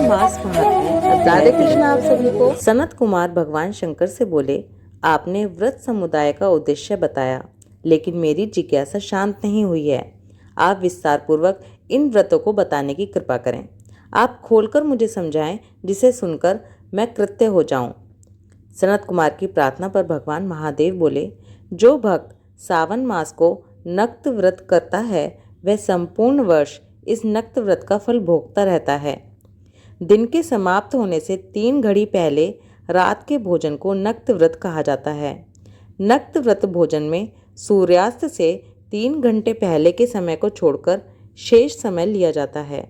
मास महात्म्य अध्याय राधे कृष्णा आप सभी को। सनत कुमार भगवान शंकर से बोले, आपने व्रत समुदाय का उद्देश्य बताया, लेकिन मेरी जिज्ञासा शांत नहीं हुई है। आप विस्तार पूर्वक इन व्रतों को बताने की कृपा करें। आप खोलकर मुझे समझाएं, जिसे सुनकर मैं कृत्य हो जाऊं। सनत कुमार की प्रार्थना पर भगवान महादेव बोले, जो भक्त सावन मास को नक्त व्रत करता है वह संपूर्ण वर्ष इस नक्त व्रत का फल भोगता रहता है। दिन के समाप्त होने से 3 घड़ी पहले रात के भोजन को नक्त व्रत कहा जाता है। नक्त व्रत भोजन में सूर्यास्त से 3 घंटे पहले के समय को छोड़कर शेष समय लिया जाता है।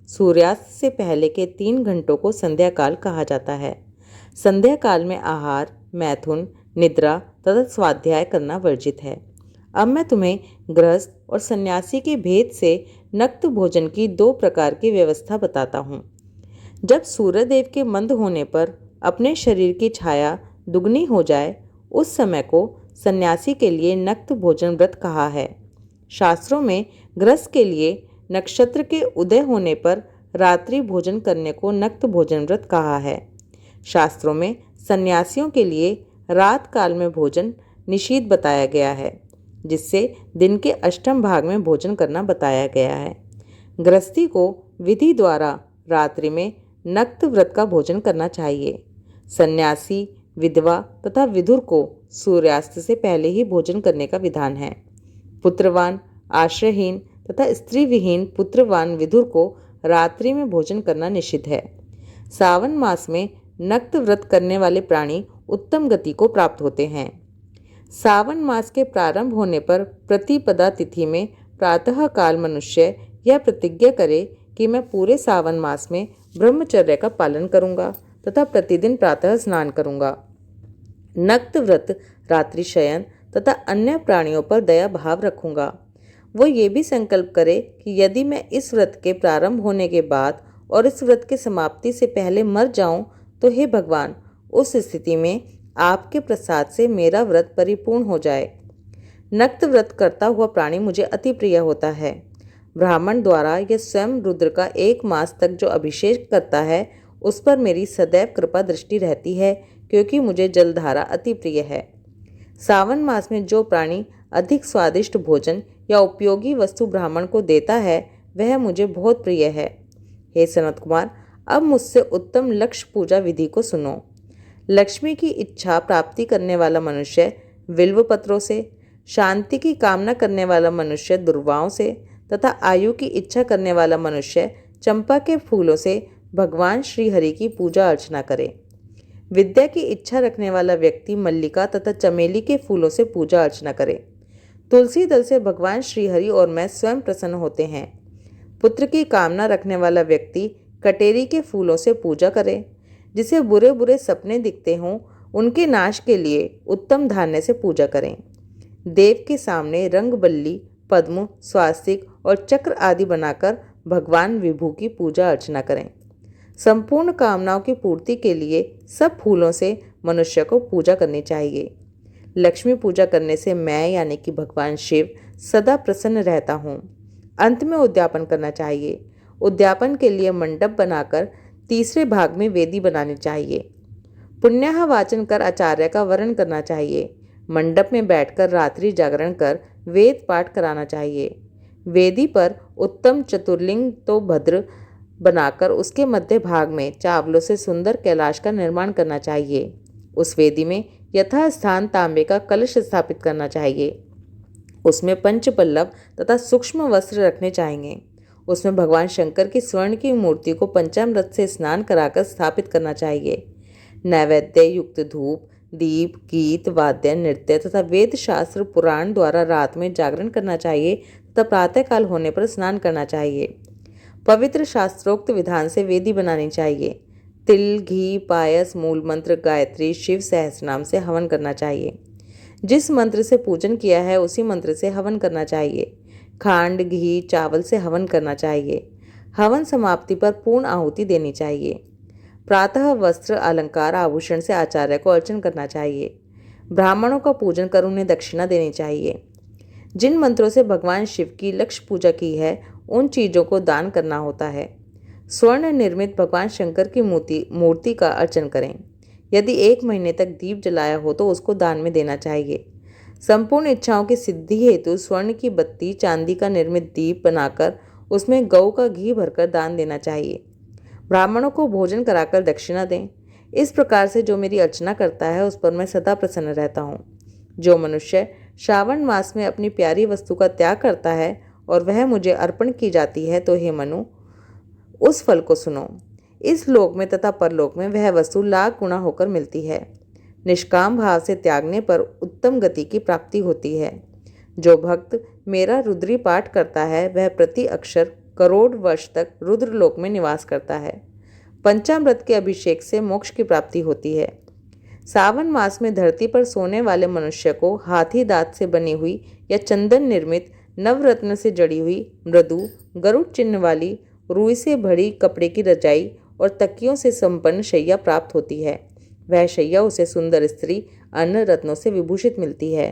सूर्यास्त से पहले के 3 घंटों को संध्या काल कहा जाता है। संध्या काल में आहार, मैथुन, निद्रा तथा स्वाध्याय करना वर्जित है। अब मैं तुम्हें गृहस्थ और सन्यासी के भेद से नक्त भोजन की 2 प्रकार की व्यवस्था बताता हूँ। जब सूर्यदेव के मंद होने पर अपने शरीर की छाया दुगनी हो जाए, उस समय को सन्यासी के लिए नक्त भोजन व्रत कहा है। शास्त्रों में गृहस्थ के लिए नक्षत्र के उदय होने पर रात्रि भोजन करने को नक्त भोजन व्रत कहा है। शास्त्रों में सन्यासियों के लिए रात काल में भोजन निषिद्ध बताया गया है, जिससे दिन के अष्टम भाग में भोजन करना बताया गया है। गृहस्थी को विधि द्वारा रात्रि में नक्त व्रत का भोजन करना चाहिए। सन्यासी, विधवा तथा विधुर को सूर्यास्त से पहले ही भोजन करने का विधान है। पुत्रवान, आश्रयहीन तथा स्त्री विहीन पुत्रवान विधुर को रात्रि में भोजन करना निषिद्ध है। सावन मास में नक्त व्रत करने वाले प्राणी उत्तम गति को प्राप्त होते हैं। सावन मास के प्रारंभ होने पर प्रतिपदा तिथि में प्रातः काल मनुष्य यह प्रतिज्ञा करे कि मैं पूरे सावन मास में ब्रह्मचर्य का पालन करूंगा तथा प्रतिदिन प्रातः स्नान करूंगा। नक्त व्रत रात्रि शयन तथा अन्य प्राणियों पर दया भाव रखूंगा। वो ये भी संकल्प करे कि यदि मैं इस व्रत के प्रारंभ होने के बाद और इस व्रत के समाप्ति से पहले मर जाऊं तो हे भगवान, उस स्थिति में आपके प्रसाद से मेरा व्रत परिपूर्ण हो जाए। नक्त व्रत करता हुआ प्राणी मुझे अति प्रिय होता है। ब्राह्मण द्वारा यह स्वयं रुद्र का 1 मास तक जो अभिषेक करता है, उस पर मेरी सदैव कृपा दृष्टि रहती है, क्योंकि मुझे जलधारा अति प्रिय है। सावन मास में जो प्राणी अधिक स्वादिष्ट भोजन या उपयोगी वस्तु ब्राह्मण को देता है, वह मुझे बहुत प्रिय है। हे सनत कुमार, अब मुझसे उत्तम लक्ष्य पूजा विधि को सुनो। लक्ष्मी की इच्छा प्राप्ति करने वाला मनुष्य बिल्व पत्रों से, शांति की कामना करने वाला मनुष्य दुर्वाओं से तथा आयु की इच्छा करने वाला मनुष्य चंपा के फूलों से भगवान श्री हरि की पूजा अर्चना करे। विद्या की इच्छा रखने वाला व्यक्ति मल्लिका तथा चमेली के फूलों से पूजा अर्चना करे। तुलसी दल से भगवान श्री हरि और मैं स्वयं प्रसन्न होते हैं। पुत्र की कामना रखने वाला व्यक्ति कटेरी के फूलों से पूजा करे। जिसे बुरे बुरे सपने दिखते हों, उनके नाश के लिए उत्तम धान्य से पूजा करें। देव के सामने रंगबल्ली, पद्म, स्वास्तिक और चक्र आदि बनाकर भगवान विभु की पूजा अर्चना करें। संपूर्ण कामनाओं की पूर्ति के लिए सब फूलों से मनुष्य को पूजा करनी चाहिए। लक्ष्मी पूजा करने से मैं यानी कि भगवान शिव सदा प्रसन्न रहता हूँ। अंत में उद्यापन करना चाहिए। उद्यापन के लिए मंडप बनाकर तीसरे भाग में वेदी बनानी चाहिए। पुण्याह वाचन कर आचार्य का वरण करना चाहिए। मंडप में बैठकर रात्रि जागरण कर वेद पाठ कराना चाहिए। वेदी पर उत्तम चतुर्लिंग तो भद्र बनाकर उसके मध्य भाग में चावलों से सुंदर कैलाश का निर्माण करना चाहिए। उस वेदी में यथास्थान तांबे का कलश स्थापित करना चाहिए। उसमें पंचपल्लव तथा सूक्ष्म वस्त्र रखने चाहिए। उसमें भगवान शंकर की स्वर्ण की मूर्ति को पंचामृत से स्नान कराकर स्थापित करना चाहिए। नैवेद्य युक्त धूप, दीप, गीत, वाद्य, नृत्य तथा वेद शास्त्र पुराण द्वारा रात में जागरण करना चाहिए तथा प्रातःकाल होने पर स्नान करना चाहिए। पवित्र शास्त्रोक्त विधान से वेदी बनानी चाहिए। तिल, घी, पायस, मूल मंत्र, गायत्री, शिव सहस्रनाम से हवन करना चाहिए। जिस मंत्र से पूजन किया है उसी मंत्र से हवन करना चाहिए। खांड, घी, चावल से हवन करना चाहिए। हवन समाप्ति पर पूर्ण आहुति देनी चाहिए। प्रातः वस्त्र, अलंकार, आभूषण से आचार्य को अर्चन करना चाहिए। ब्राह्मणों का पूजन कर उन्हें दक्षिणा देनी चाहिए। जिन मंत्रों से भगवान शिव की लक्ष्य पूजा की है, उन चीज़ों को दान करना होता है। स्वर्ण निर्मित भगवान शंकर की मूर्ति का अर्चन करें। यदि 1 महीने तक दीप जलाया हो तो उसको दान में देना चाहिए। संपूर्ण इच्छाओं की सिद्धि हेतु स्वर्ण की बत्ती, चांदी का निर्मित दीप बनाकर उसमें गऊ का घी भरकर दान देना चाहिए। ब्राह्मणों को भोजन कराकर दक्षिणा दें। इस प्रकार से जो मेरी अर्चना करता है उस पर मैं सदा प्रसन्न रहता हूँ। जो मनुष्य श्रावण मास में अपनी प्यारी वस्तु का त्याग करता है और वह मुझे अर्पण की जाती है, तो हे मनु, उस फल को सुनो। इस लोक में तथा परलोक में वह वस्तु लाख गुना होकर मिलती है। निष्काम भाव से त्यागने पर उत्तम गति की प्राप्ति होती है। जो भक्त मेरा रुद्री पाठ करता है वह प्रति अक्षर करोड़ वर्ष तक रुद्रलोक में निवास करता है। पंचामृत के अभिषेक से मोक्ष की प्राप्ति होती है। सावन मास में धरती पर सोने वाले मनुष्य को हाथी दांत से बनी हुई या चंदन निर्मित नवरत्न से जड़ी हुई मृदु गरुड़ चिन्ह वाली रुई से भरी कपड़े की रजाई और तकियों से संपन्न शैया प्राप्त होती है। वह शैया उसे सुंदर स्त्री अन्य रत्नों से विभूषित मिलती है।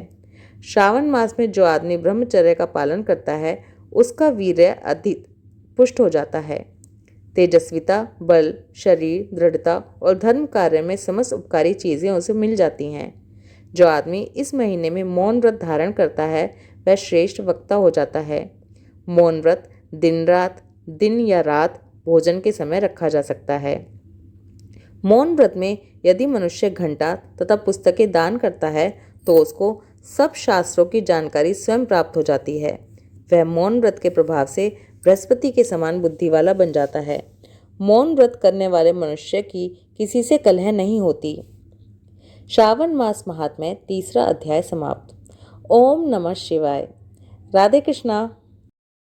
श्रावण मास में जो आदमी ब्रह्मचर्य का पालन करता है उसका वीर्य अधिक पुष्ट हो जाता है। तेजस्विता, बल, शरीर, दृढ़ता और धर्म कार्य में समस्त उपकारी चीजें उसे मिल जाती हैं। जो आदमी इस महीने में मौन व्रत धारण करता है वह श्रेष्ठ वक्ता हो जाता है। मौन व्रत दिन या रात भोजन के समय रखा जा सकता है। मौन व्रत में यदि मनुष्य घंटा तथा पुस्तकें दान करता है तो उसको सब शास्त्रों की जानकारी स्वयं प्राप्त हो जाती है। वह मौन व्रत के प्रभाव से बृहस्पति के समान बुद्धि वाला बन जाता है। मौन व्रत करने वाले मनुष्य की किसी से कलह नहीं होती। श्रावण मास महात्म्य 3रा अध्याय समाप्त। ओम नमः शिवाय। राधे कृष्णा।